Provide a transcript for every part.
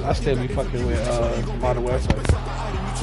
I still be fucking with modern websites. Irresponsible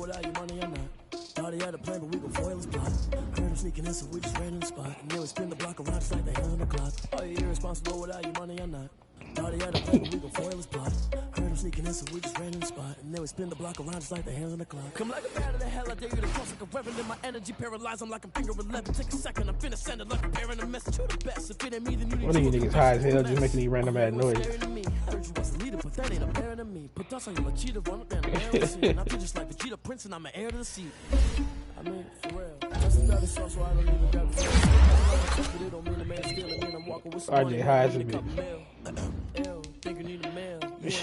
without your money, I'm not. Thought he had a plan, but we gon' foil his plot. Heard him sneaking in, so we just ran in the spot. And then we spin the block around just like the hands on the clock. Are you irresponsible without your money, I'm not. Thought he had a plan, but we gon' foil his plot. Heard him sneaking in, so we just ran in the spot. And then we spin the block around just like the hands on the clock. Come like a bat of the hell, I dare you to cross like a reverend. In my energy paralyzed, I'm like a finger 11. Take a second, I'm finna send it like a parent a message to the best. If it ain't me, then you need What are you niggas high as hell just making these random ass noise? Heard you was a leader, but that ain't apparent to me. Put dust on you, a cheetah, run up down the barrel scene. I feel just like Vegeta Prince, and I'm an heir to the seat. I mean, for real. Just another song, so I don't even grab the phone. It don't mean the man stealing, and I'm walking with some RJ high as a bitch. Think you need a mail. That's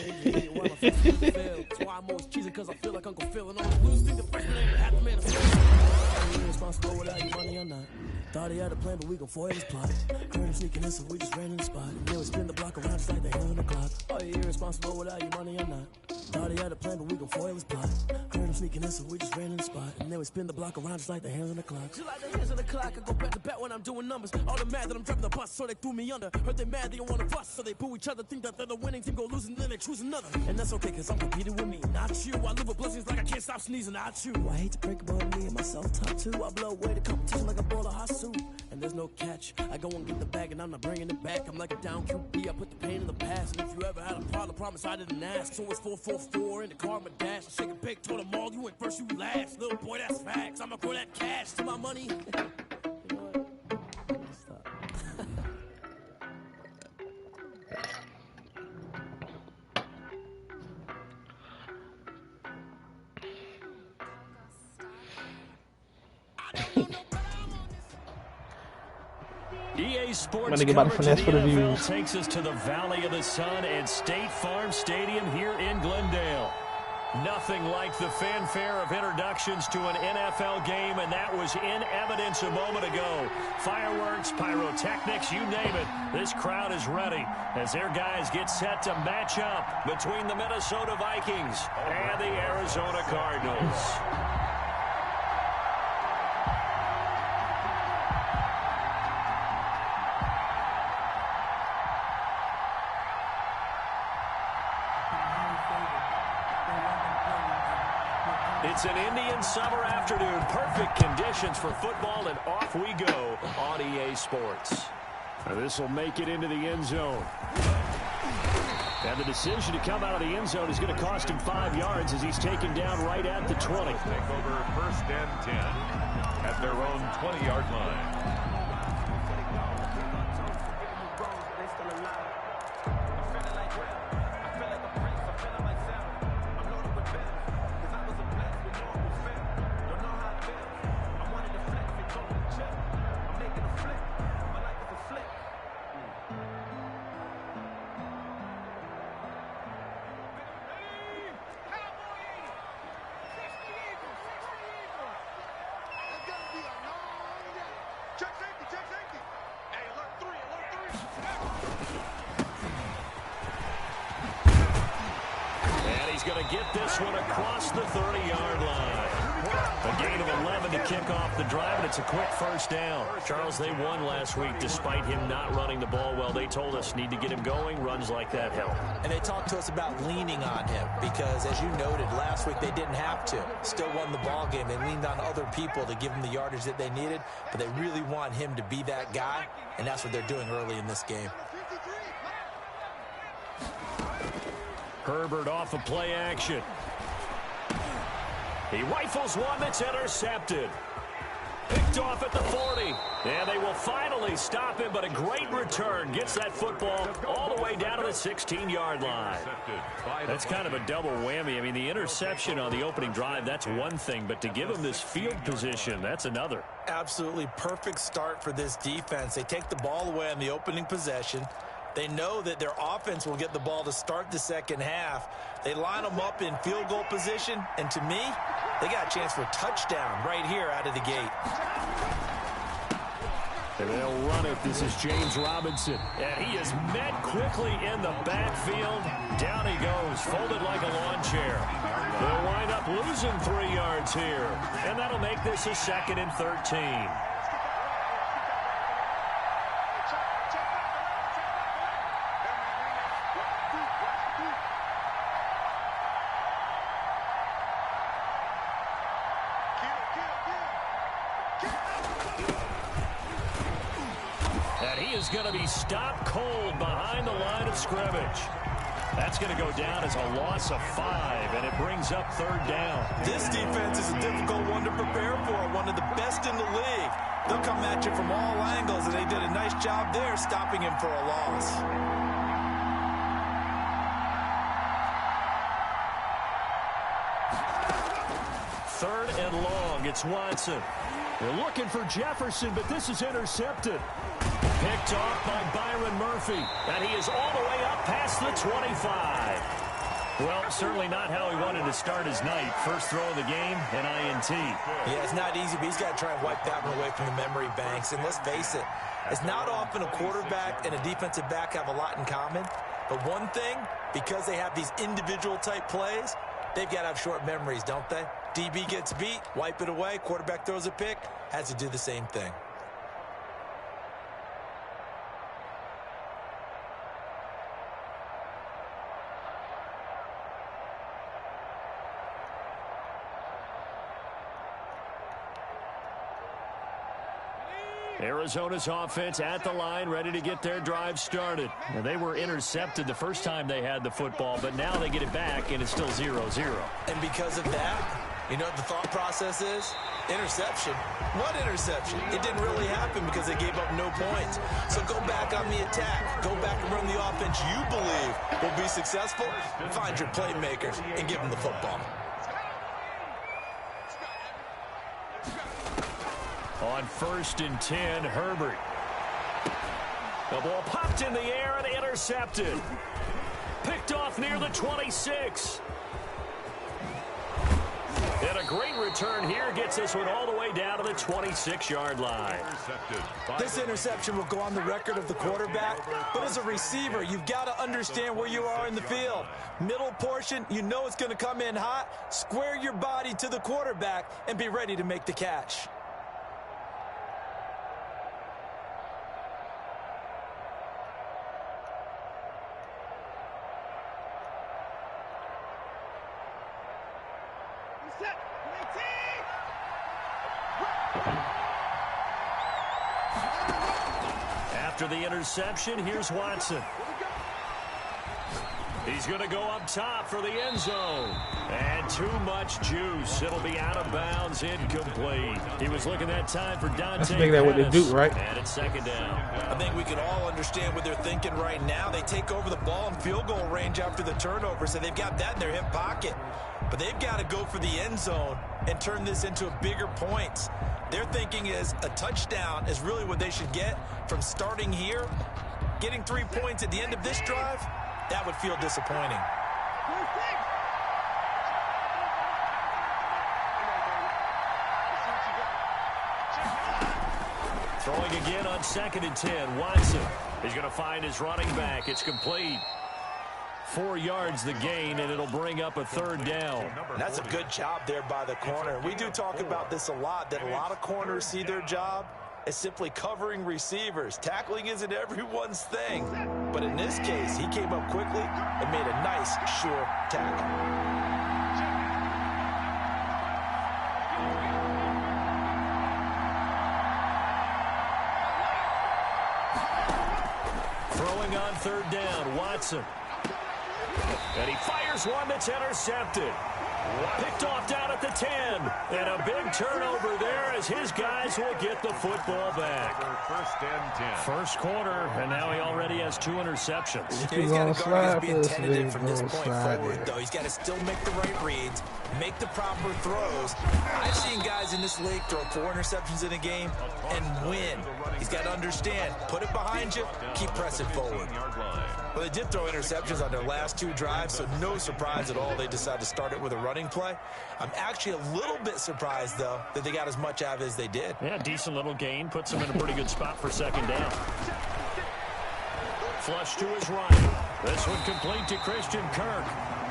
why I'm always cheesing, cause I feel like Uncle Phil. And I'm losing the freshman ain't half the man of I'm irresponsible without your money, I'm not. Thought he had a plan, but we gon' foil his plot. Heard him sneaking in, so we just ran in the spot. And then we spin the block around just like the hands on the clock. Are you irresponsible without your money, I'm not. Thought he had a plan, but we gon' foil his plot. Heard him sneaking in, so we just ran in the spot. And then we spin the block around just like the hands on the clock. Just like the hands on the clock, I go back to back when I'm doing numbers. All the mad that I'm driving the bus, so they threw me under. Heard they mad, they don't wanna bust, so they boo each other. Think that they're the winning team, go losing, then they choose another. And that's okay, cause I'm competing with me, not you. I live with blessings like I can't stop sneezing, not you. I hate to break about me and myself top two. I blow away the competition like a bowl of hot soup. And there's no catch. I go and get the bag and I'm not bringing it back. I'm like a down QB, I put the pain in the past. And if you ever had a problem, promise I didn't ask. So it's 4-4-4 in the car, my dash. I shake a big, told them all, you went first, you last. Little boy, that's facts. I'ma throw that cash to my money. You know what? Stop. EA Sports Gonna get about the finesse for the NFL views. takes us to the Valley of the Sun and State Farm Stadium here in Glendale. Nothing like the fanfare of introductions to an NFL game, and that was in evidence a moment ago. Fireworks, pyrotechnics, you name it. This crowd is ready as their guys get set to match up between the Minnesota Vikings and the Arizona Cardinals. It's an Indian summer afternoon. Perfect conditions for football, and off we go on EA Sports. This will make it into the end zone. And the decision to come out of the end zone is going to cost him 5 yards as he's taken down right at the 20. Take over 1st and 10 at their own 20-yard line. Going to get this one across the 30-yard line. A gain of 11 to kick off the drive, and it's a quick first down. Charles, they won last week despite him not running the ball well. They told us need to get him going. Runs like that help. And they talked to us about leaning on him because, as you noted, last week they didn't have to. Still won the ball game. They leaned on other people to give them the yardage that they needed, but they really want him to be that guy, and that's what they're doing early in this game. Herbert off of play action. He rifles one that's intercepted. Picked off at the 40. And they will finally stop him, but a great return. Gets that football all the way down to the 16-yard line. That's kind of a double whammy. I mean, the interception on the opening drive, that's one thing, but to give him this field position, that's another. Absolutely perfect start for this defense. They take the ball away on the opening possession. They know that their offense will get the ball to start the second half. They line them up in field goal position, and to me, they got a chance for a touchdown right here out of the gate. And they'll run it. This is James Robinson. And he is met quickly in the backfield. Down he goes, folded like a lawn chair. They'll wind up losing 3 yards here. And that'll make this a 2nd and 13. Going to be stopped cold behind the line of scrimmage. That's going to go down as a loss of 5, and it brings up 3rd down. This defense is a difficult one to prepare for, one of the best in the league. They'll come at you from all angles, and they did a nice job there stopping him for a loss. Third and long, it's Watson. They're looking for Jefferson, but this is intercepted. Picked off by Byron Murphy, and he is all the way up past the 25. Well, certainly not how he wanted to start his night. First throw of the game, an INT. Yeah, it's not easy, but he's got to try and wipe that one away from the memory banks. And let's face it, it's not often a quarterback and a defensive back have a lot in common. But one thing, because they have these individual type plays, they've got to have short memories, don't they? DB gets beat, wipe it away, quarterback throws a pick, has to do the same thing. Arizona's offense at the line, ready to get their drive started. Now, they were intercepted the first time they had the football, but now they get it back, and it's still 0-0. And because of that, you know what the thought process is? Interception. What interception? It didn't really happen because they gave up no points. So go back on the attack. Go back and run the offense you believe will be successful. Find your playmakers and give them the football. On 1st and 10, Herbert. The ball popped in the air and intercepted. Picked off near the 26. And a great return here gets this one all the way down to the 26-yard line. This interception will go on the record of the quarterback, but as a receiver, you've got to understand where you are in the field. Middle portion, you know it's going to come in hot. Square your body to the quarterback and be ready to make the catch. After the interception, here's Watson. He's going to go up top for the end zone. And too much juice. It'll be out of bounds, incomplete. He was looking that time for Dante. That's big that what they do, right? And it's 2nd down. I think we can all understand what they're thinking right now. They take over the ball in field goal range after the turnover, so they've got that in their hip pocket. But they've got to go for the end zone and turn this into a bigger points. Their thinking is a touchdown is really what they should get from starting here. Getting 3 points at the end of this drive, that would feel disappointing. Throwing again on 2nd and 10. Watson. He's going to find his running back. It's complete. 4 yards the gain, and it'll bring up a 3rd down. That's a good job there by the corner. We do talk about this a lot, that a lot of corners see their job as simply covering receivers. Tackling isn't everyone's thing. But in this case, he came up quickly and made a nice, sure tackle. Throwing on 3rd down, Watson. And he fires one that's intercepted. Picked off down at the 10. And a big turnover there as his guys will get the football back. 1st and 10. First quarter, and now he already has 2 interceptions. He's got to guard against being tentative from this point forward, though. He's got to still make the right reads, make the proper throws. I've seen guys in this league throw 4 interceptions in a game and win. He's got to understand, put it behind you, keep pressing forward. Well, they did throw interceptions on their last 2 drives, so no surprise at all they decided to start it with a running play. I'm actually a little bit surprised, though, that they got as much out of it as they did. Yeah, decent little gain. Puts him in a pretty good spot for second down. Flush to his right. This one complete to Christian Kirk.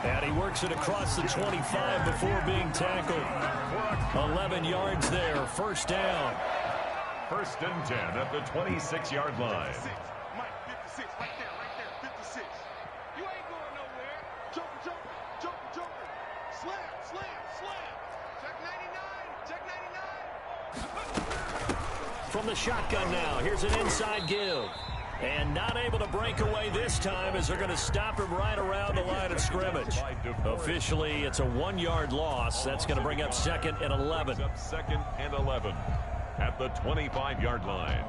And he works it across the 25 before being tackled. 11 yards there. First down. 1st and 10 at the 26-yard line. Mike, 56, right there, 56. You ain't going nowhere. Joker. Slam. Check 99. From the shotgun now, here's an inside give. And not able to break away this time as they're going to stop him right around the line of scrimmage. Officially, it's a 1-yard loss. That's going to bring up 2nd and 11. 2nd and 11 at the 25-yard line.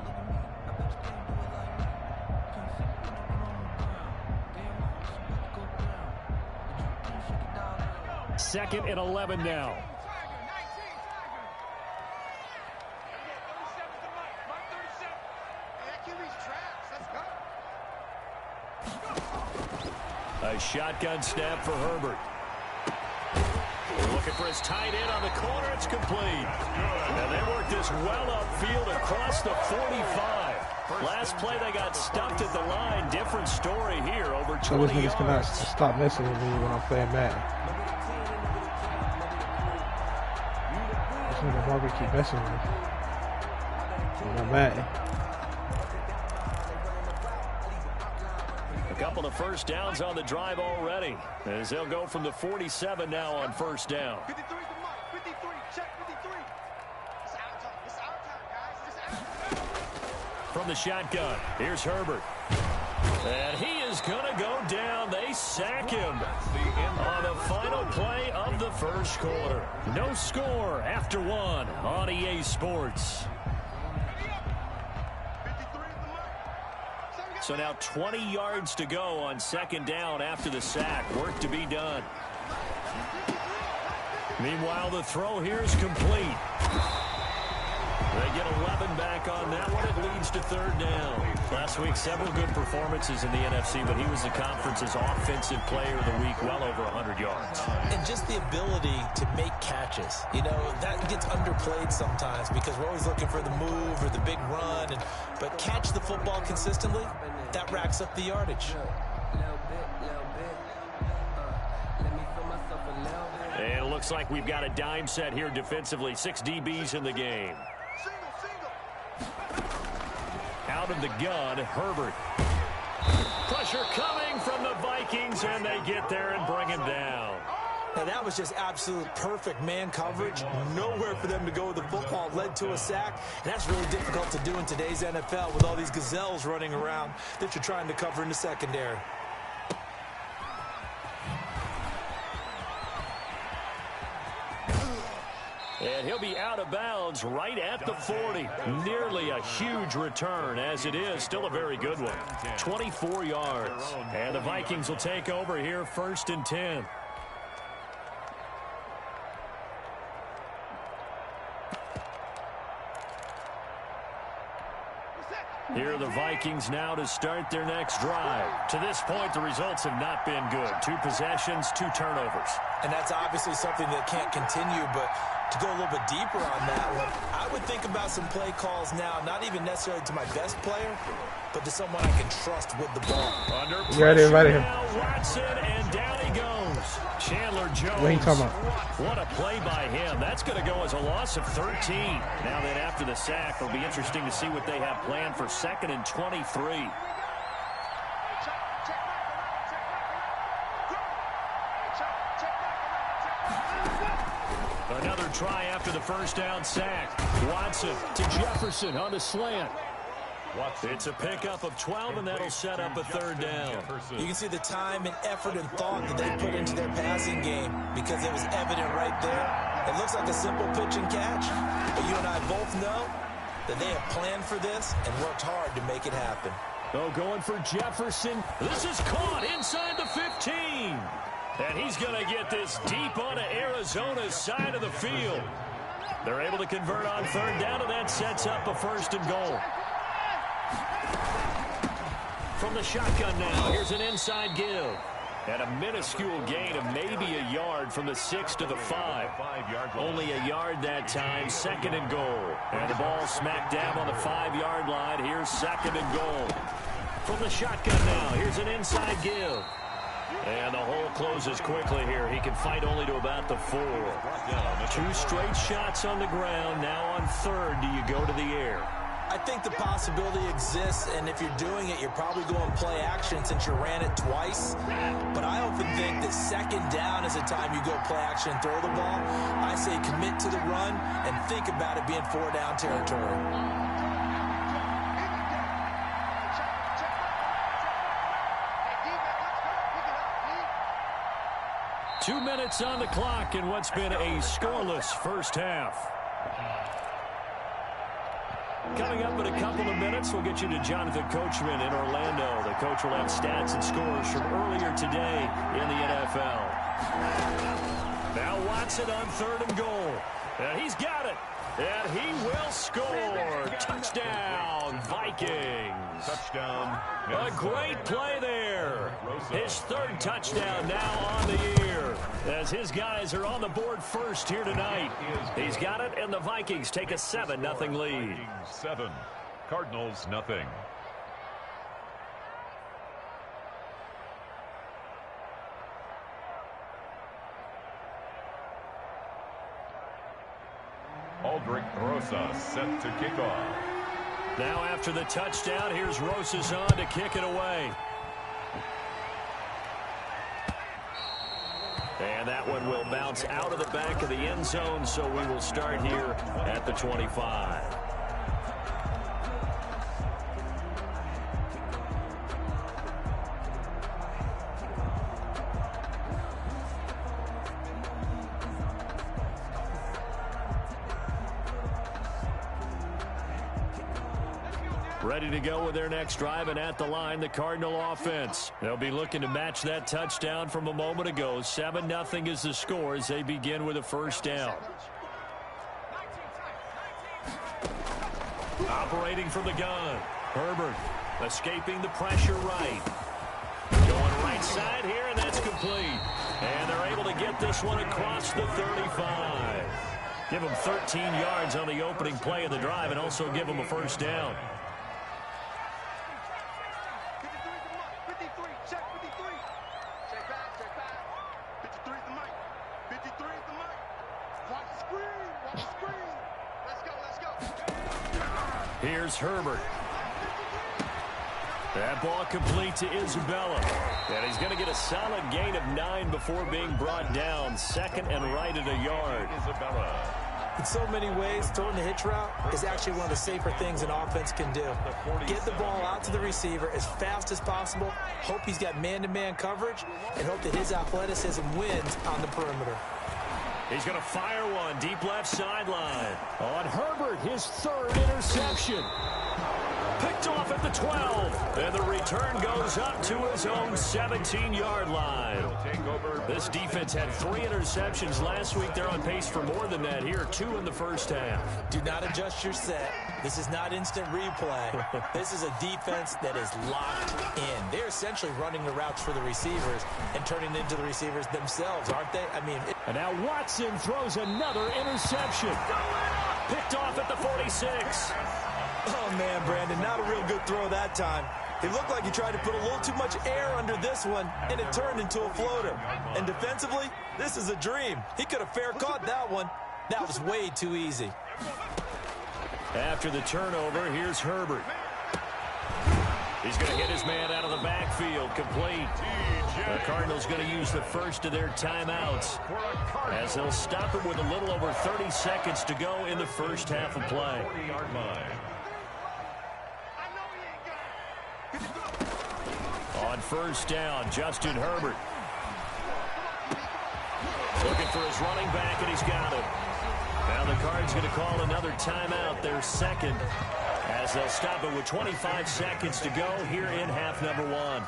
Second and 11 now. A shotgun snap for Herbert. Looking for his tight end on the corner. It's complete. And they worked this well upfield across the 45. Last play they got stuffed at the line. Different story here. Over 20 So these niggas cannot yards. stop messing with me when I'm playing Madden. This nigga Marvin keep messing with me when I'm Madden. A couple of first downs on the drive already, as they'll go from the 47 now on first down. 53's the mark. 53. Check 53. It's our time. It's our time, guys. It's our time. From the shotgun, here's Herbert. And he is going to go down. They sack him on the final play of the first quarter. No score after 1 on EA Sports. So now 20 yards to go on 2nd down after the sack. Work to be done. Meanwhile, the throw here is complete. They get 11 back on that one. It leads to 3rd down. Last week, several good performances in the NFC, but he was the conference's offensive player of the week, well over 100 yards. And just the ability to make catches. You know, that gets underplayed sometimes because we're always looking for the move or the big run. But catch the football consistently, that racks up the yardage. And it looks like we've got a dime set here defensively. 6 DBs in the game. Out of the gun, Herbert. Pressure coming from the Vikings, and they get there and bring him down. Now, that was just absolute perfect man coverage. Nowhere for them to go with the football. Led to a sack, and that's really difficult to do in today's NFL with all these gazelles running around that you're trying to cover in the secondary. And he'll be out of bounds right at the 40. Nearly a huge return, as it is. Still a very good one. 24 yards. And the Vikings will take over here 1st and 10. Here are the Vikings now to start their next drive. To this point, the results have not been good. 2 possessions, 2 turnovers. And that's obviously something that can't continue, but to go a little bit deeper on that one, I would think about some play calls now, not even necessarily to my best player, but to someone I can trust with the ball. Under You already pressure invited him. now, Watson, and down he goes. Chandler Jones. What are you talking about? What a play by him. That's going to go as a loss of 13. Now then, after the sack, it'll be interesting to see what they have planned for 2nd and 23. Another try after the first down sack. Watson to Jefferson on the slant. It's a pickup of 12, and that'll set up a 3rd down. You can see the time and effort and thought that they put into their passing game because it was evident right there. It looks like a simple pitch and catch, but you and I both know that they have planned for this and worked hard to make it happen. Oh, going for Jefferson. This is caught inside the 15. And he's going to get this deep onto Arizona's side of the field. They're able to convert on third down, and that sets up a 1st and goal. From the shotgun now, here's an inside give. And a minuscule gain of maybe a yard from the 6 to the 5. Only a yard that time, 2nd and goal. And the ball smack dab on the 5-yard line. Here's 2nd and goal. From the shotgun now, here's an inside give. And the hole closes quickly here. He can fight only to about the 4. 2 straight shots on the ground. Now on third, do you go to the air? I think the possibility exists, and if you're doing it, you're probably going play action since you ran it twice. But I often think that 2nd down is the time you go play action and throw the ball. I say commit to the run and think about it being 4-down territory. 2 minutes on the clock in what's been a scoreless first half. Coming up in a couple of minutes, we'll get you to Jonathan Coachman in Orlando. The coach will have stats and scores from earlier today in the NFL. Now Watson on 3rd and goal. And he's got it. And he will score. Touchdown, Vikings. Touchdown. A great play there. His 3rd touchdown now on the year, as his guys are on the board first here tonight. He's got it, and the Vikings take a 7-0 lead. 7, Cardinals nothing. Aldrich Rosas set to kick off. Now after the touchdown, here's Rosas on to kick it away. And that one will bounce out of the back of the end zone, so we will start here at the 25. Ready to go with their next drive, and at the line, the Cardinal offense. They'll be looking to match that touchdown from a moment ago. 7-0 is the score as they begin with a 1st down. Operating from the gun. Herbert escaping the pressure right. Going right side here, and that's complete. And they're able to get this one across the 35. Give them 13 yards on the opening play of the drive and also give them a 1st down. Here's Herbert. That ball complete to Isabella. And he's going to get a solid gain of 9 before being brought down. 2nd and right at a yard. Isabella. In so many ways, throwing the hitch route is actually one of the safer things an offense can do. Get the ball out to the receiver as fast as possible, hope he's got man-to-man coverage, and hope that his athleticism wins on the perimeter. He's going to fire one deep left sideline. On Herbert, his 3rd interception. Picked off at the 12. And the return goes up to his own 17-yard line. This defense had 3 interceptions last week. They're on pace for more than that here. 2 in the first half. Do not adjust your set. This is not instant replay. This is a defense that is locked in. They're essentially running the routes for the receivers and turning into the receivers themselves, aren't they? I mean, and now Watson throws another interception. Picked off at the 46. Oh, man, Brandon, not a real good throw that time. It looked like he tried to put a little too much air under this one, and it turned into a floater. And defensively, this is a dream. He could have fair caught that one. That was way too easy. After the turnover, here's Herbert. He's going to hit his man out of the backfield, complete. The Cardinals going to use the first of their timeouts as they'll stop it with a little over 30 seconds to go in the first half of play. On 1st down, Justin Herbert. Looking for his running back, and he's got it. Now the Cards going to call another timeout, their 2nd, as they'll stop it with 25 seconds to go here in half number 1.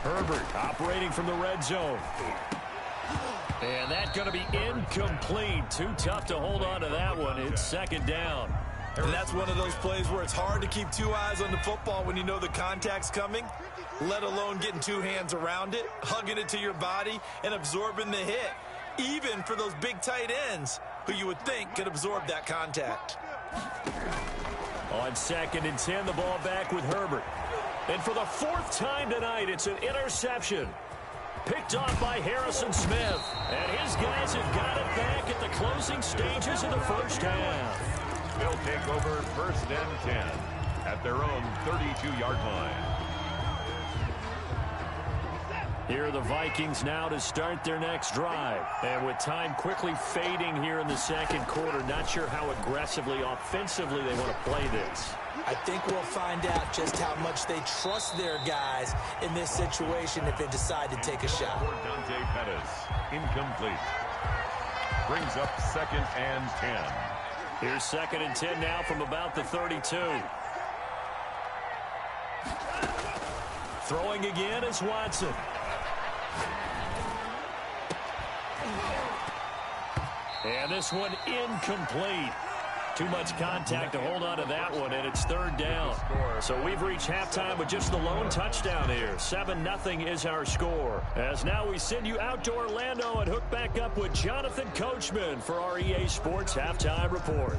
Herbert operating from the red zone. And that's going to be incomplete. Too tough to hold on to that one. It's second down. And that's one of those plays where it's hard to keep two eyes on the football when you know the contact's coming, let alone getting two hands around it, hugging it to your body, and absorbing the hit, even for those big tight ends who you would think could absorb that contact. On second and 10, the ball back with Herbert. And for the fourth time tonight, it's an interception. Picked off by Harrison Smith. And his guys have got it back at the closing stages of the first half. They'll take over first and 10 at their own 32-yard line. Here are the Vikings now to start their next drive. And with time quickly fading here in the second quarter, not sure how aggressively, offensively they want to play this. I think we'll find out just how much they trust their guys in this situation if they decide to take a shot. For Dante Pettis, incomplete. Brings up second and 10. Here's second and 10 now from about the 32. Throwing again is Watson. And this one incomplete. Too much contact to hold on to that one, and it's third down. So we've reached halftime with just the lone touchdown here. 7-0 is our score. As now we send you out to Orlando and hook back up with Jonathan Coachman for our EA Sports Halftime Report.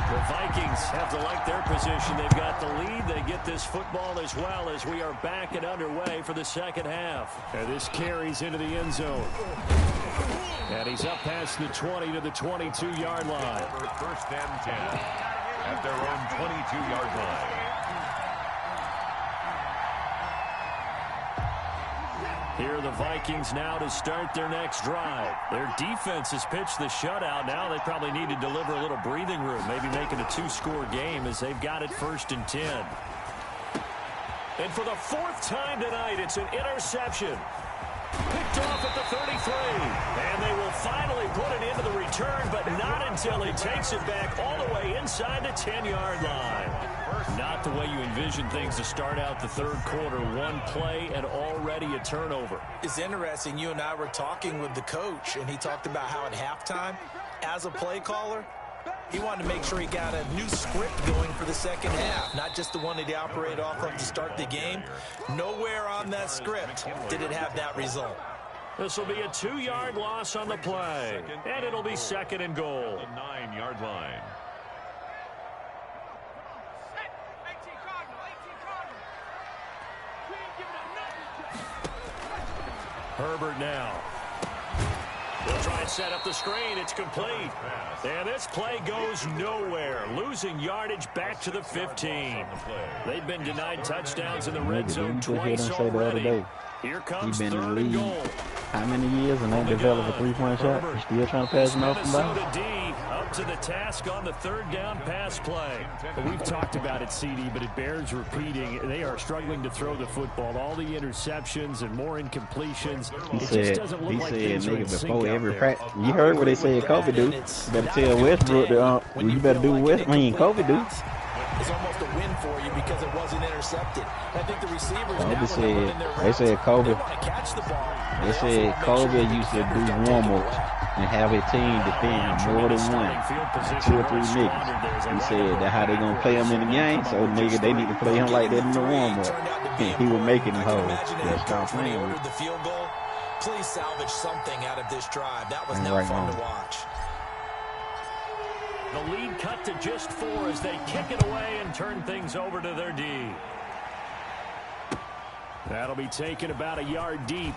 The Vikings have to like their position. They've got the lead. They get this football as well as we are back and underway for the second half. And this carries into the end zone. And he's up past the 20 to the 22-yard line. First and 10 at their own 22-yard line. Here are the Vikings now to start their next drive. Their defense has pitched the shutout. Now they probably need to deliver a little breathing room, maybe make it a two-score game as they've got it first and 10. And for the fourth time tonight, it's an interception. Picked off at the 33. And they will finally put it into the return, but not until he takes it back all the way inside the 10-yard line. Not the way you envision things to start out the third quarter. One play and already a turnover. It's interesting. You and I were talking with the coach, and he talked about how at halftime, as a play caller, he wanted to make sure he got a new script going for the second half, not just the one that he operated off of to start the game. Nowhere on that script did it have that result. This will be a 2-yard loss on the play, and it'll be second and goal. The 9-yard line. Herbert now. They'll try and set up the screen. It's complete. And this play goes nowhere. Losing yardage back to the 15. They've been denied touchdowns in the red zone twice already. Here comes third and goal. How many years and they develop a three-point shot? You're still trying to pass them off the ball? Minnesota D up to the task on the third down pass play. We've talked about it, CD, but it bears repeating. They are struggling to throw the football. All the interceptions and more incompletions. He said, nigga, before every practice. You heard what they said Kobe do. You better tell Westbrook you better do what Kobe do. It's almost a win for you because it wasn't intercepted. I think the receivers they said Kobe. catch the ball. They said Kobe used to do warm-ups and have a team defend more than one, 2 or 3 niggas. He said that's how they gonna play him in the game. So nigga, they need to play him like that in the warm-up. He was making them hold. That's stop playing with. The field goal. Please salvage something out of this drive. That was not fun to watch. The lead cut to just 4 as they kick it away and turn things over to their D. That'll be taken about a yard deep.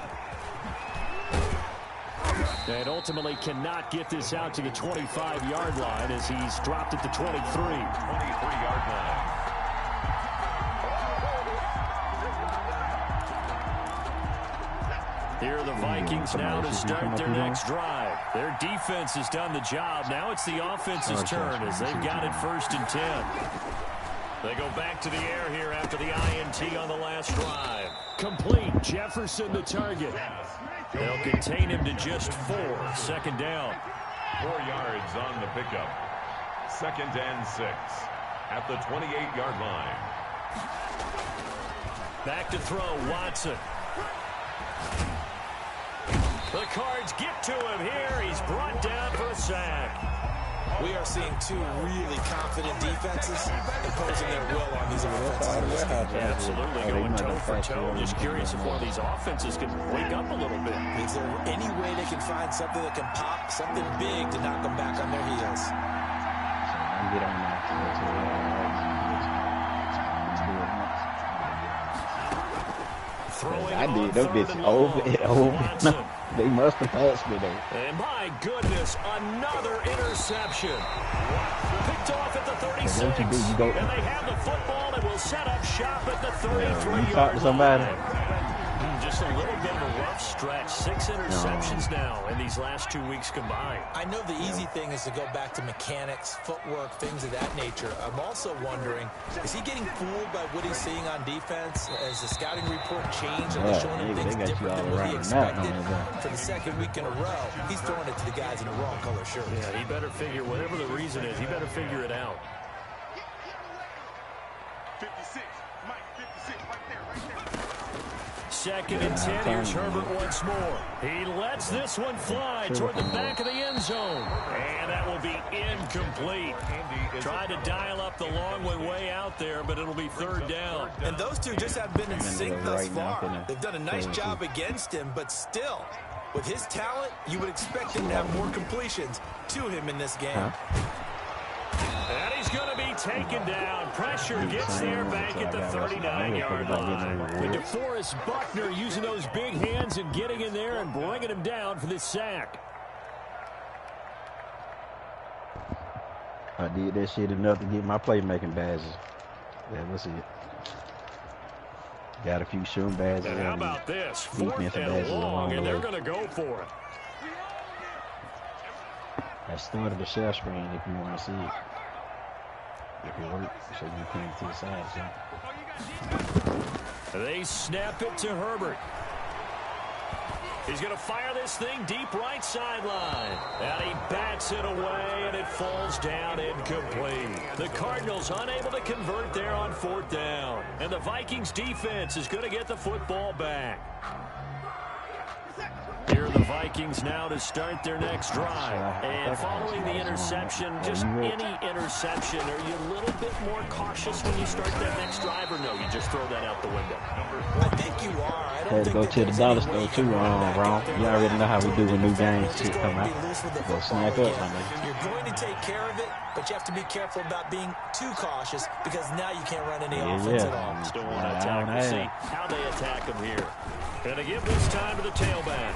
And ultimately cannot get this out to the 25-yard line as he's dropped at the 23. 23-yard line. Here are the Vikings now to start their next drive. Their defense has done the job. Now it's the offense's turn as they've got it first and 10. They go back to the air here after the INT on the last drive. Complete. Jefferson the target. They'll contain him to just 4. Second down. 4 yards on the pickup. Second and 6 at the 28-yard line. Back to throw, Watson. The Cards get to him here. He's brought down for a sack. We are seeing two really confident defenses imposing their will on these offenses. Yeah, absolutely. Going toe for toe. Just curious if one of these offenses can wake up a little bit. Is there any way they can find something that can pop, something big to knock them back on their heels? Get on that. I did. Those bitches over and over. They must have passed me though. And my goodness, another interception. Picked off at the 36. And they have the football and will set up shop at the 33-yard you talk to somebody? Just a little bit of a rough stretch. 6 interceptions now in these last 2 weeks combined. I know the easy thing is to go back to mechanics, footwork, things of that nature. I'm also wondering, is he getting fooled by what he's seeing on defense? Has the scouting report changed? Are they showing him things different than what he expected? For the second week in a row, he's throwing it to the guys in the wrong color shirts. Yeah, he better figure, whatever the reason is, he better figure it out. 56. Mike, 56. Right there. 2nd and 10. Here's Herbert once more. He lets this one fly toward the back of the end zone. And that will be incomplete. Tried to dial up the long one way out there, but it'll be 3rd down. And those two just haven't been in sync thus far. They've done a nice job against him, but still, with his talent, you would expect him to have more completions to him in this game. And he's going to be taken down. Pressure gets there back at the 39-yard line. And DeForest Buckner using those big hands and getting in there and bringing him down for this sack. I did that shit enough to get my playmaking badges. That was it. Got a few shooting badges. And how about this? 4th and long, and they're going to go for it. I started the share screen if you want to see it. If it works, so you can to the side. So. They snap it to Herbert. He's going to fire this thing deep right sideline. And he bats it away, and it falls down incomplete. The Cardinals unable to convert there on 4th down. And the Vikings defense is going to get the football back. Here are the Vikings now to start their next drive. And following the interception, just any interception, are you a little bit more cautious when you start that next drive, or no, you just throw that out the window? I think you are. I don't had to think go to the dollar store too, wrong. You already know how we do when new games shit come out. Go snack up. You're going to take care of it, but you have to be careful about being too cautious because now you can't run any offense at all. Still want to attack. We'll see how they attack him here. Going to give this time to the tailback.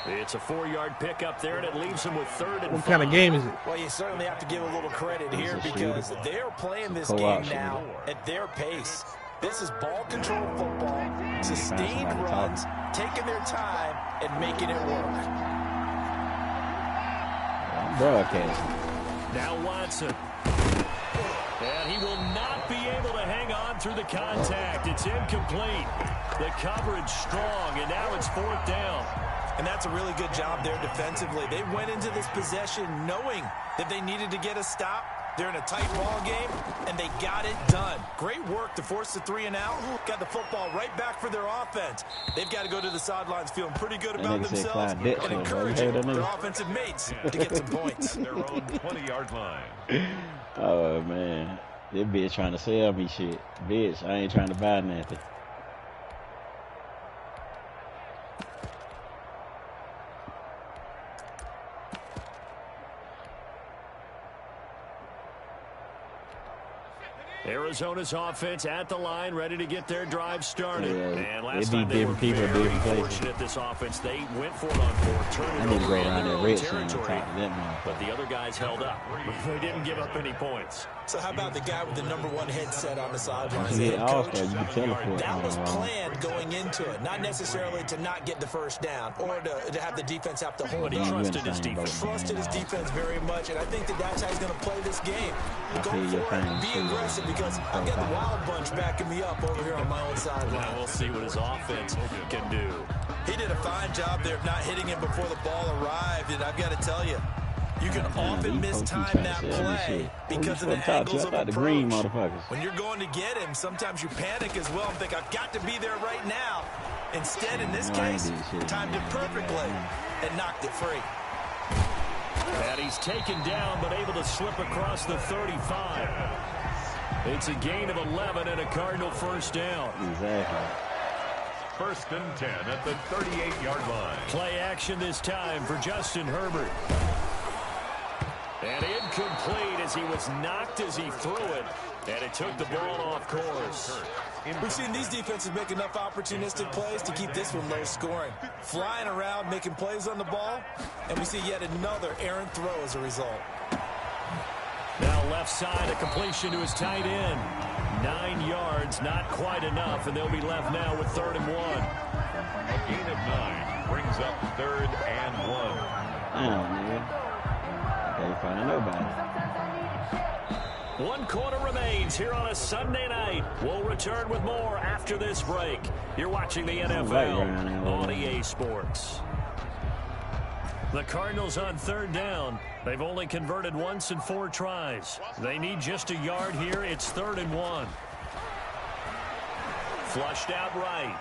It's a 4-yard pickup there, and it leaves him with 3rd and 5. What kind of game is it? Well, you certainly have to give a little credit here because they're playing this game now at their pace. This is ball control football, sustained runs, taking their time, and making it work. Broadcasting. Now Watson. And he will not be able to hang on through the contact. It's incomplete. The coverage strong, and now it's 4th down. And that's a really good job there defensively. They went into this possession knowing that they needed to get a stop. They're in a tight ball game, and they got it done. Great work to force the 3 and out. Got the football right back for their offense. They've got to go to the sidelines feeling pretty good about themselves and encouraging their offensive mates to get some points. Their own 20-yard line. Oh, man. This bitch trying to sell me shit. Bitch, I ain't trying to buy nothing. Arizona's offense at the line, ready to get their drive started. Yeah, and last time they were very fortunate, this offense. They went for it on 4th, turned it over in their own territory. But the other guys held up. They didn't give up any points. So how about the guy with the #1 headset on the sidelines? That was planned going into it. Not necessarily to not get the first down or to have the defense have to hold up. But he trusted his defense. Trusted his defense very much, and I think that's how he's going to play this game. Go for it, be aggressive, because I've got the Wild Bunch backing me up over here on my own sideline. Well, we'll see what his offense can do. He did a fine job there of not hitting him before the ball arrived, and I've got to tell you, You can often mistime that play because of the angles of approach. When you're going to get him, sometimes you panic as well and think, I've got to be there right now. Instead, in this case, timed it perfectly and knocked it free. And he's taken down, but able to slip across the 35. It's a gain of 11 and a Cardinal first down. Exactly. 1st and 10 at the 38-yard line. Play action this time for Justin Herbert. And incomplete as he was knocked as he threw it. And it took the ball off course. We've seen these defenses make enough opportunistic plays to keep this one low scoring. Flying around, making plays on the ball. And we see yet another errant throw as a result. Now left side, a completion to his tight end. 9 yards, not quite enough, and they'll be left now with 3rd and 1. A gain of 9 brings up 3rd and 1. Oh, man. Can't find nobody. 1 quarter remains here on a Sunday night. We'll return with more after this break. You're watching the NFL on EA Sports. The Cardinals on 3rd down. They've only converted once in 4 tries. They need just a yard here. It's 3rd and 1. Flushed out right.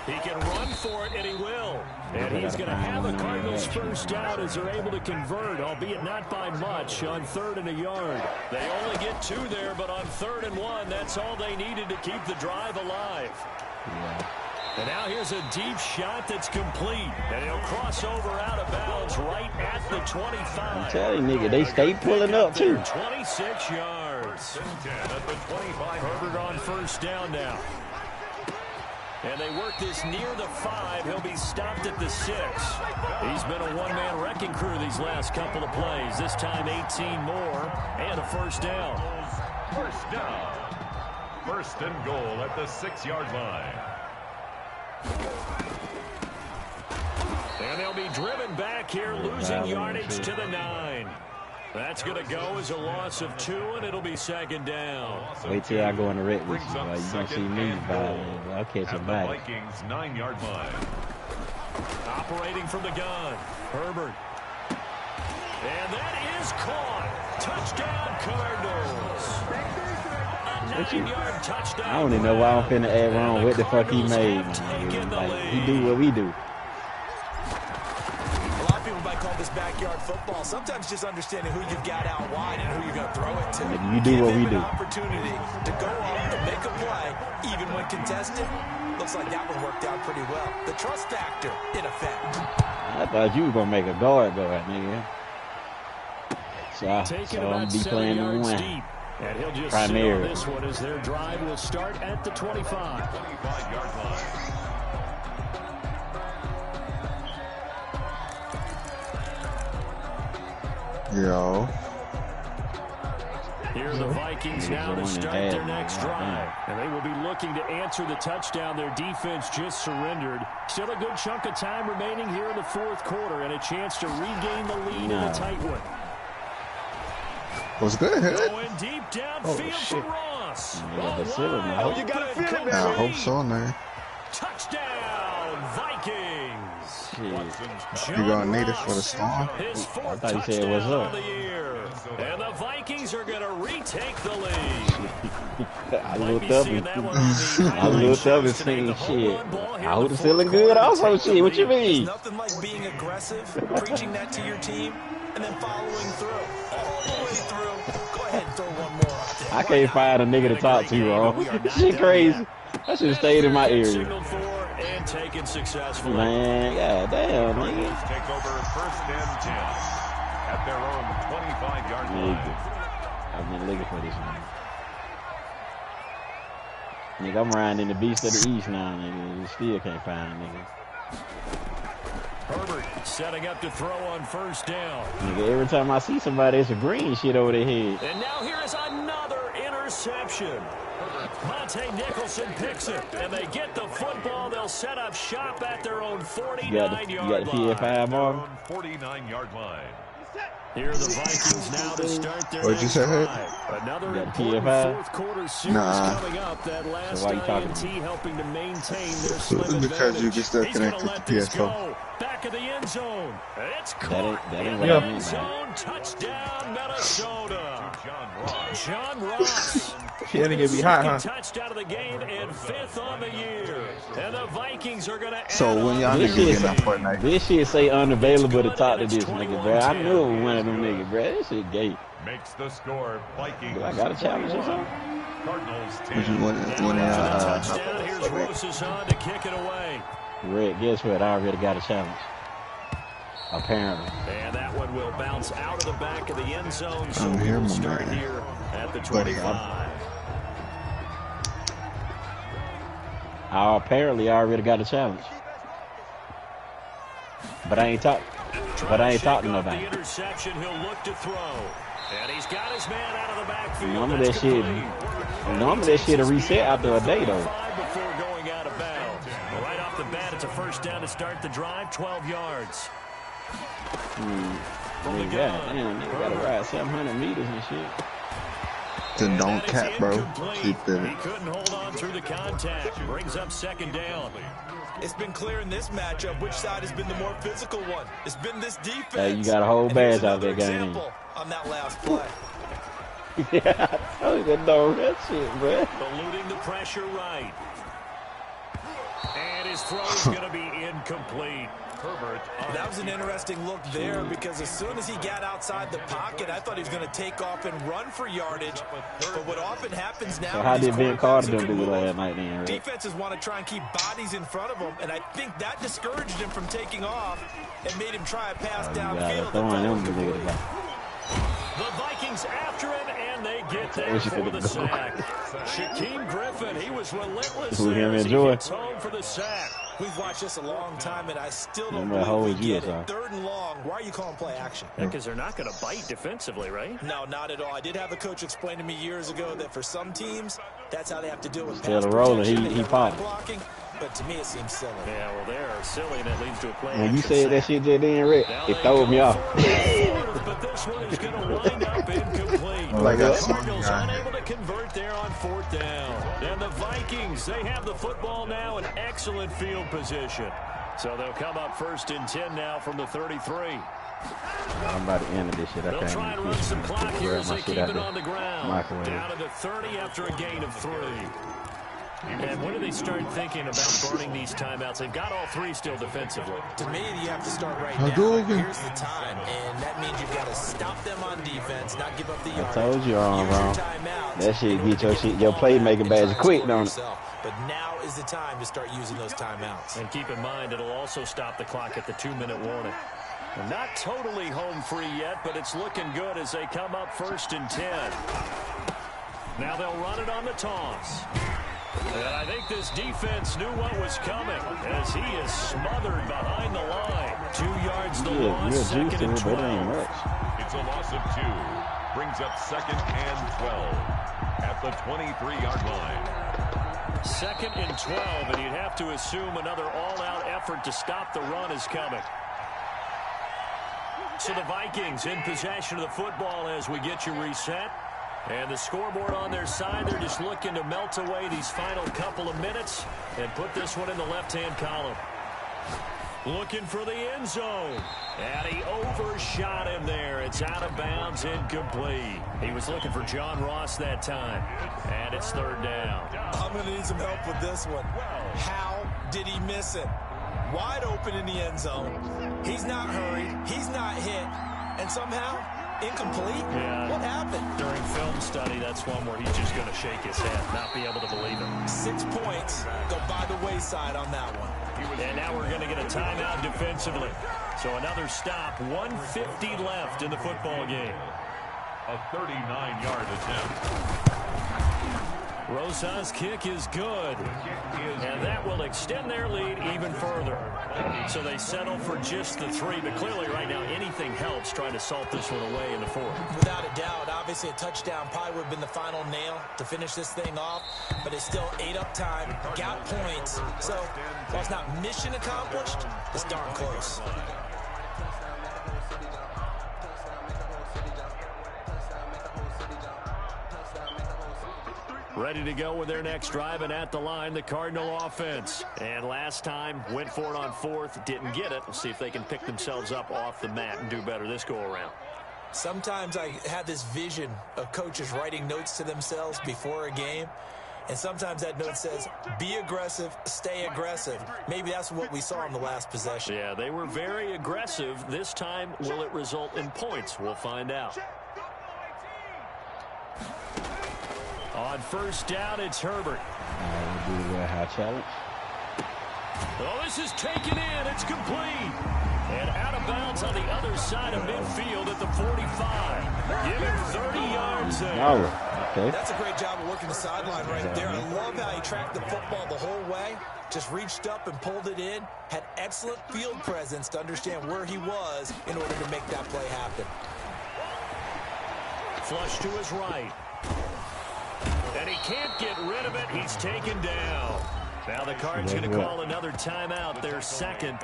He can run for it, and he will. And he's going to have the Cardinals first down as they're able to convert, albeit not by much, on 3rd and a yard. They only get 2 there, but on 3rd and 1, that's all they needed to keep the drive alive. Yeah. And now here's a deep shot that's complete. And he'll cross over out of bounds right at the 25. I'm telling you, nigga, they stay pulling up, too. 26 yards. 10 at the 25. Herbert on first down now. And they work this near the 5. He'll be stopped at the 6. He's been a one-man wrecking crew these last couple of plays. This time 18 more and a first down. First down. 1st and goal at the 6-yard line. And they'll be driven back here, losing yardage to the 9. That's going to go as a loss of 2, and it'll be 2nd down. Wait till I go in the red with you. You don't see me violating. I'll catch him back. Vikings 9-yard line. Operating from the gun, Herbert. And that is caught. Touchdown, Cardinals. A 9-yard touchdown. I don't even know why I'm finna add wrong what the fuck he made. Like, he do what we do. Call this backyard football. Sometimes just understanding who you've got out wide and who you're going to throw it to. You do what we do. Opportunity to go up and make a play, even when contested. Looks like that one worked out pretty well. The trust factor in effect. I thought you were gonna make a guard go at nigga. So I'm be playing the 1. And he'll just sit on this one as their drive will start at the 25. 25-yard line. Yo. Here are the Vikings now to start their next drive. And they will be looking to answer the touchdown their defense just surrendered. Still a good chunk of time remaining here in the 4th quarter and a chance to regain the lead in a tight one. What's good, Hood? Going deep downfield for Ross. You gotta feel it, I hope so, man. Touchdown, Vikings. You gonna need it for the storm? His 4th I thought you said what's touchdown up. of the year. And the Vikings are going to retake the lead. I looked up and seen shit. I was feeling good also, shit. What you mean? Nothing like being aggressive, preaching that to your team, and then following through. All the way through. Go ahead and throw one more up there. I can't find a nigga to talk to, bro. Shit crazy. I should have stayed in my area. And taken successfully. Man, goddamn, nigga. Take over 1st and 10 at their own 25-yard line. I've been looking for this one. Nigga, I'm riding in the beast of the east now, nigga. You still can't find a nigga. Herbert setting up to throw on first down. Nigga, every time I see somebody, it's a green shit over their head. And now here is another interception. Monte Nicholson picks it, and they get the football. They'll set up shop at their own 49-yard line. You got the PFI, Marvin? 49-yard line. Here are the Vikings now to start their What'd you next say? drive. Another important fourth quarter series coming up. That last INT helping to maintain their slim advantage. Because you can still He's going connect to with let the this PS4. go. Back of the end zone. It's caught in the Yeah. end zone. Touchdown, Minnesota. John Ross. She had to get me hot, huh? Touchdown of the game and 5th on the year. And the Vikings are going to So when y'all niggas get that Fortnite, this shit say unavailable to talk to this nigga, bro. I knew it was one of them niggas, bro. This shit gay. Makes the score Vikings. Do I got a challenge or something? Cardinals 10. Touchdown. Here's Rose's on to kick it away. Red, guess what? I already got a challenge. Apparently. And that one will bounce out of the back of the end zone. So I'm we here, will my start man. here at the 25. Apparently, I already got a challenge. But I ain't talking to nobody. The interception, he'll look to throw. And he's got his man out of the backfield. Normally that shit a reset after a day, though. Before going out of bounds. Well, right off the bat, it's a first down to start the drive, 12 yards. Damn, you gotta ride 700 meters and shit. then don't cap, bro. Keep He it. couldn't hold on through the contact. Brings up second down. It's been clear in this matchup which side has been the more physical one. It's been this defense. Hey, you got a whole badge out there, game. Example on that last play. Yeah, I told you that shit, bro. Eluding the pressure right. And his throw's going to be incomplete. Herbert. That was an interesting look there because as soon as he got outside the pocket, I thought he was going to take off and run for yardage. But what often happens now... So how did Ben Carter do last night then, right? Defenses want to try and keep bodies in front of him, and I think that discouraged him from taking off and made him try a pass downfield. The Vikings after him, and they get there for the sack. Shaquem Griffin, he was relentless there as he gets home for the sack. We've watched this a long time, and I still don't Remember how believe we old get you it. 3rd and long. Why are you calling play action? Because they're not going to bite defensively, right? No, not at all. I did have a coach explain to me years ago that for some teams, that's how they have to deal with Instead pass of rolling, protection. he potted. Blocking, but to me, it seems silly. Yeah, well, they are silly, and that leads to a play. When you said that shit just then, Rick, it threw me off. But this one is going to wind up incomplete. Like the Cardinals unable to convert there on 4th down. And the Vikings, they have the football now in excellent field position. So they'll come up 1st and 10 now from the 33. I'm about to end this shit. They'll try and run some clock here as they keep it on the ground. Microwave. Down to the 30 after a gain of 3. And when do they start thinking about burning these timeouts? They've got all 3 still defensively. To me, you have to start right now. Here's the time, and that means you've got to stop them on defense, not give up the yardage. I told you wrong. That shit get your playmaking badge quick, don't it? But now is the time to start using those timeouts. And keep in mind, it'll also stop the clock at the 2-minute warning. Well, not totally home free yet, but it's looking good as they come up 1st and 10. Now they'll run it on the toss. And I think this defense knew what was coming as he is smothered behind the line. 2 yards the loss, 2nd and 12. It's a loss of 2. Brings up 2nd and 12 at the 23-yard line. 2nd and 12, and you'd have to assume another all-out effort to stop the run is coming. So the Vikings in possession of the football as we get you reset. And the scoreboard on their side, they're just looking to melt away these final couple of minutes and put this one in the left-hand column. Looking for the end zone. And he overshot him there. It's out of bounds, incomplete. He was looking for John Ross that time. And it's 3rd down. I'm going to need some help with this one. How did he miss it? Wide open in the end zone. He's not hurried. He's not hit. And somehow... incomplete? Yeah. What happened? During film study, that's one where he's just going to shake his head, not be able to believe it. 6 points go by the wayside on that one. And now we're going to get a timeout defensively. So another stop, 150 left in the football game. A 39-yard attempt. Rosa's kick is good. And that will extend their lead even further. So they settle for just the 3. But clearly right now anything helps trying to salt this one away in the 4th. Without a doubt, obviously a touchdown probably would have been the final nail to finish this thing off. But it's still 8 up time, got points. So while it's not mission accomplished, it's darn close. Ready to go with their next drive, and at the line, the Cardinal offense. And last time, went for it on fourth, didn't get it. We'll see if they can pick themselves up off the mat and do better this go-around. Sometimes I have this vision of coaches writing notes to themselves before a game. And sometimes that note says, be aggressive, stay aggressive. Maybe that's what we saw in the last possession. Yeah, they were very aggressive. This time, will it result in points? We'll find out. On first down, it's Herbert. We'll do a high challenge. Oh, this is taken in. It's complete. And out of bounds on the other side of midfield at the 45. Give him 30 yards there. Oh, okay. That's a great job of working the sideline right there. I love how he tracked the football the whole way. Just reached up and pulled it in. Had excellent field presence to understand where he was in order to make that play happen. Flush to his right. And he can't get rid of it. He's taken down. Now the Cards going to call another timeout. Their second.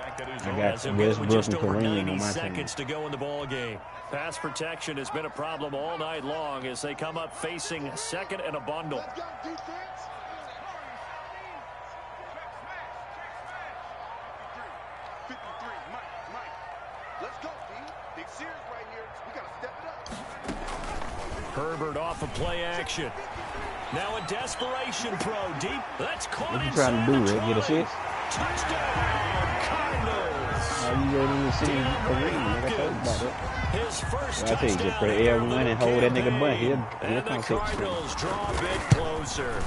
As with just over 90 seconds to go in the ball game. Pass protection has been a problem all night long as they come up facing second and a bundle. Herbert off of play action. Now a desperation throw deep. That's caught. What you trying to do, Rick? Get a fix? Touchdown, Cardinals. You ready to see like I told you about it. His first I tell you, just put everyone and hold that nigga butt. He'll come the Cardinals draw a bit closer.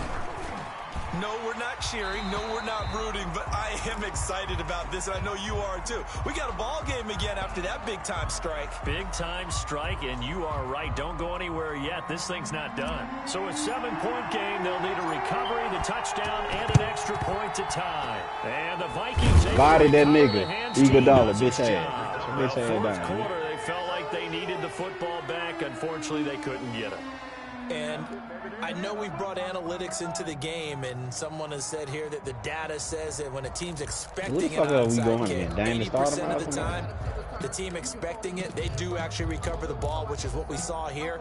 No, we're not cheering. No, we're not rooting, but I am excited about this, and I know you are too. We got a ball game again after that big-time strike. Big-time strike, and you are right. Don't go anywhere yet. This thing's not done. So a 7-point game. They'll need a recovery, the touchdown, and an extra point to tie. And the Vikings... Body that nigga. Iguodala, bitch ass. Bitch ass down. Quarter, they felt like they needed the football back. Unfortunately, they couldn't get it. And I know we brought analytics into the game, and someone has said here that the data says that when a team's expecting an onside kick, 80% of the time, the team expecting it, they do actually recover the ball, which is what we saw here.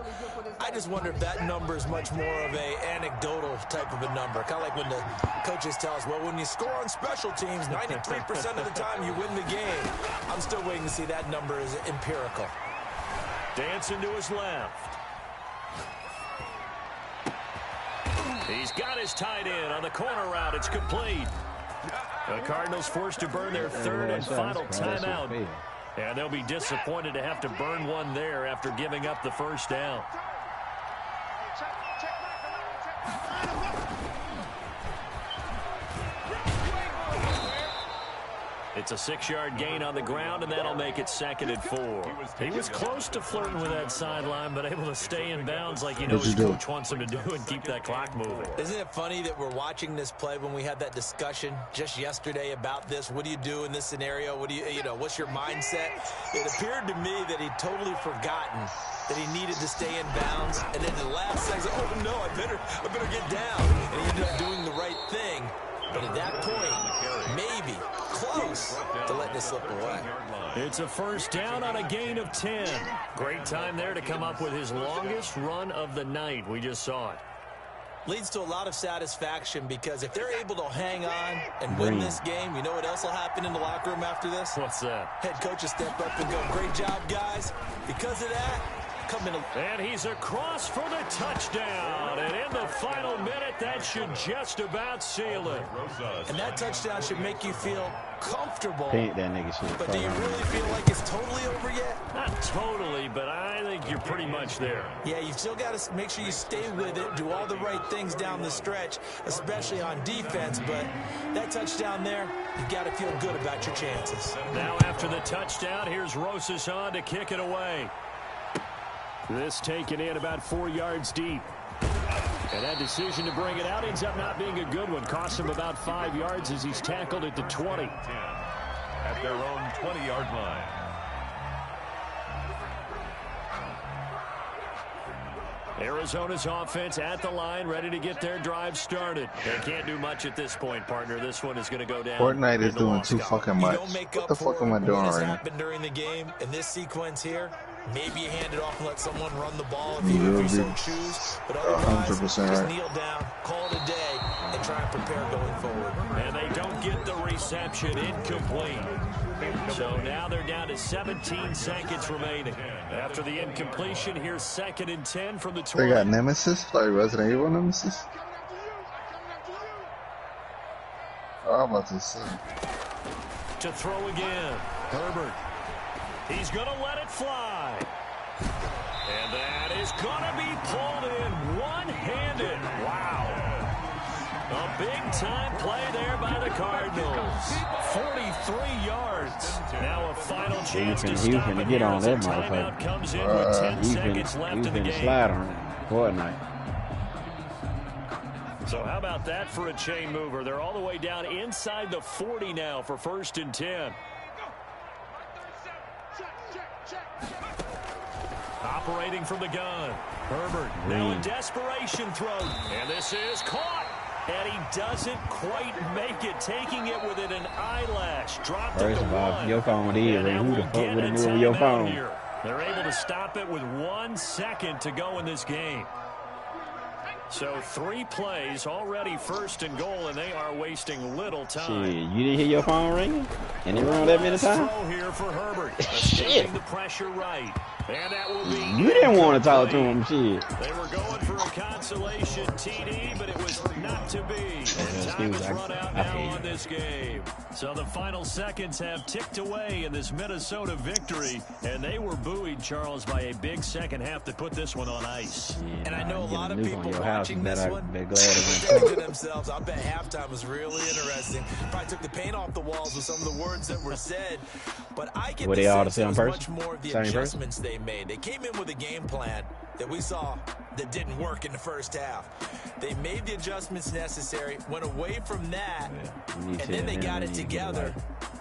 I just wonder if that number is much more of a anecdotal type of a number. Kind of like when the coaches tell us, well, when you score on special teams, 93% of the time you win the game. I'm still waiting to see that number is empirical. Dancing to his left. He's got his tight end on the corner route. It's complete. The Cardinals forced to burn their third and final timeout. And they'll be disappointed to have to burn one there after giving up the first down. It's a 6-yard gain on the ground, and that'll make it 2nd and 4. He was close to flirting with that sideline, but able to stay in bounds like you know his coach wants him to do and keep that clock moving. Isn't it funny that we're watching this play when we had that discussion just yesterday about this? What do you do in this scenario? What do you know, what's your mindset? It appeared to me that he'd totally forgotten that he needed to stay in bounds, and then the last second, oh no, I better get down. And he ended up doing the right thing. But at that point, maybe close to letting it slip away. It's a first down on a gain of 10. Great time there to come up with his longest run of the night. We just saw it. Leads to a lot of satisfaction because if they're able to hang on and win this game, you know what else will happen in the locker room after this? What's that? Head coach will step up and go, great job, guys. Because of that, come in. And he's across for the touchdown. And in the final minute, that should just about seal it. And that touchdown should make you feel comfortable. Paint that nigga shit. But do you really feel like it's totally over yet? Not totally, but I think you're pretty much there. Yeah, you've still got to make sure you stay with it, do all the right things down the stretch, especially on defense. But that touchdown there, you've got to feel good about your chances. Now after the touchdown, here's Rosas on to kick it away. This taken in about 4 yards deep. And that decision to bring it out ends up not being a good one. Cost him about 5 yards as he's tackled at the 20. At their own 20-yard line. Arizona's offense at the line, ready to get their drive started. They can't do much at this point, partner. This one is going to go down. Fortnite is doing too fucking much. What the fuck am I doing right now? Happened during the game in this sequence here. Maybe you hand it off and let someone run the ball if you so choose. But otherwise, 100% just right. kneel down, call it a day, and try and prepare going forward. And they don't get the reception, incomplete. So now they're down to 17 seconds remaining. After the incompletion, here's 2nd and 10 from the 20. They got Nemesis, like Resident Evil Nemesis. Oh, I'm about to say. To throw again, Herbert. He's going to let it fly. And that is going to be pulled in one-handed. Wow. A big-time play there by the Cardinals. 43 yards. Now a final chance to stop it. Get on that Timeout motherfucker. comes in with 10 seconds left in the game. Slide on Fortnite. So how about that for a chain mover? They're all the way down inside the 40 now for 1st and 10. Operating from the gun. Herbert now in desperation throw. And this is caught. And he doesn't quite make it. Taking it within an eyelash. Dropped it to one. Your phone is. Who the fuck would have moved your phone? Here. They're able to stop it with 1 second to go in this game. So 3 plays, already 1st and goal, and they are wasting little time. Shit, you didn't hear your phone ringing? And it run that many times? Throw here for Herbert. Escaping the pressure right. And that will be You didn't want to talk to him, shit. They were going for a consolation TD, but it was not to be. And time has run out now on this game. So the final seconds have ticked away in this Minnesota victory, and they were buoyed, Charles, by a big second half that put this one on ice. Yeah, And I know a lot of people watching this one be glad thinking to themselves, I bet halftime was really interesting. Probably took the paint off the walls with some of the words that were said. But I get the sense it was much more of the adjustments they made. They came in with a game plan that we saw that didn't work in the first half. They made the adjustments necessary, went away from that, and then they got it together,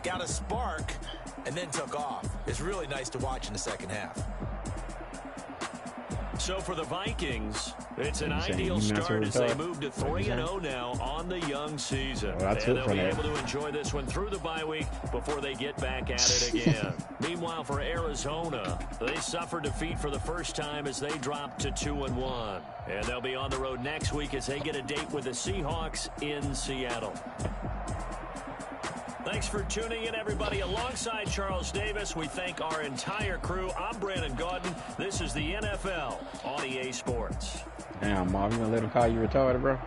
got a spark, and then took off. It's really nice to watch in the second half. So for the Vikings, it's an ideal start as they move to 3-0 now on the young season. And they'll be able to enjoy this one through the bye week before they get back at it again. Meanwhile, for Arizona, they suffered defeat for the first time as they dropped to 2-1. And they'll be on the road next week as they get a date with the Seahawks in Seattle. Thanks for tuning in, everybody. Alongside Charles Davis, we thank our entire crew. I'm Brandon Gaudin. This is the NFL on EA Sports. Damn, Mom, you gonna let him call you retarded, bro?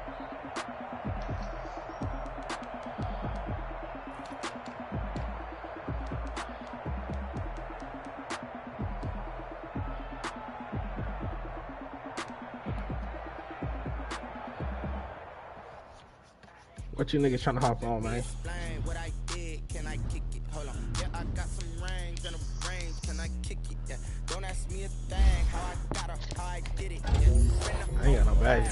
What you niggas trying to hop on, man? I ain't got no bag.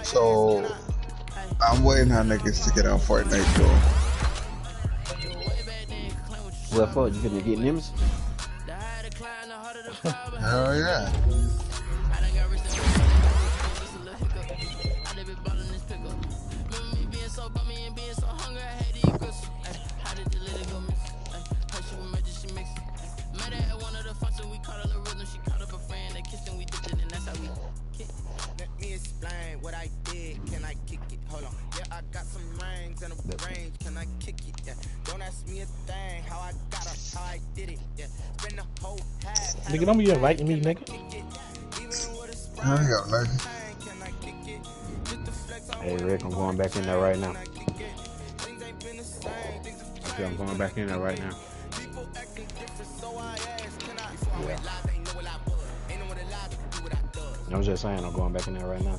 So I'm waiting on niggas to get on Fortnite though. What for? You finna get Nemesis? Hell yeah. Nigga, don't be inviting me, nigga. Hurry up, nigga. Hey, Rick, I'm going back in there right now. Okay, I'm going back in there right now. Yeah. I'm just saying, I'm going back in there right now.